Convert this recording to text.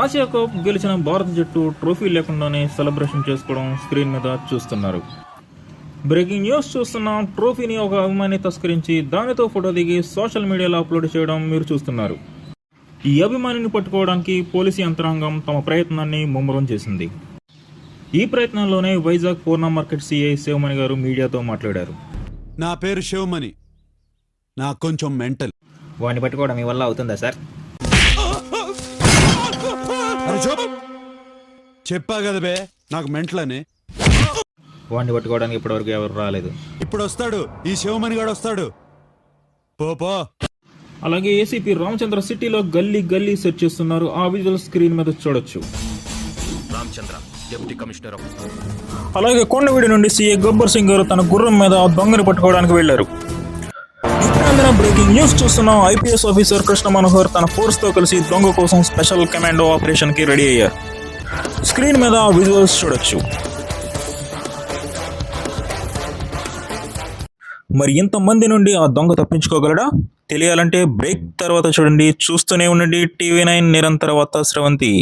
Asia cup గెలిచిన భారత జట్టు ట్రోఫీ లేకుండానే సెలబ్రేషన్ చేసుకోవడం స్క్రీన్ మీద చూస్తున్నారు. బ్రేకింగ్ న్యూస్ చూస్తున్నాం. ట్రోఫీని ఒక అభిమాని తస్కరించి దానితో ఫోటో దిగి సోషల్ మీడియాలో అప్లోడ్ చేయడం మీరు చూస్తున్నారు. ఈ అభిమానిని పట్టుకోవడానికి పోలీసు యంత్రాంగం తమ ప్రయత్నాన్ని ముమ్మరం చేసింది. ఈ ప్రయత్నంలోనే వైజాగ్ పూర్ణ మార్కెట్ సిఐ శివమణి గారు మీడియాతో మాట్లాడారు. నా పేరు శివమణి, నాకు కొంచెం మెంటల్. వాడిని పట్టుకోవడం మీ వల్ల అవుతుందా సార్? చెప్పా కదా బే, నాకు మెంటల్ అని. వాడిని పట్టుకోవడానికి ఇప్పటివరకు ఎవరు రాలేదు. ఇప్పుడు వస్తాడు, ఈ శివమణి గారు వస్తాడు. పో. అలాగే ఏసీపీ రామచంద్ర సిటీలో గల్లీ గల్లీ సెర్చ్ చేస్తున్నారు. ఆ విజువల్ స్క్రీన్ మీద చూడొచ్చు. Ramachandra deputy commissioner. అలాగే కొండవీడి నుండి సీఏ గబ్బర్ సింగ్ గారు తన గుర్రం మీద దొంగని పట్టుకోవడానికి వెళ్లారు. ఇప్పుడు బ్రేకింగ్ న్యూస్ చూస్తున్నాం. ఐపీఎస్ ఆఫీసర్ కృష్ణ మనోహర్ తన ఫోర్స్ తో కలిసి దొంగ కోసం స్పెషల్ కమాండో ఆపరేషన్ కి రెడీ అయ్యారు. స్క్రీన్ మీద విజువల్స్ చూడొచ్చు. మరి ఇంతమంది నుండి ఆ దొంగ తప్పించుకోగలడా? తెలియాలంటే బ్రేక్ తర్వాత చూడండి. చూస్తూనే ఉండండి టీవీ 9 నిరంతర వార్తా స్రవంతి.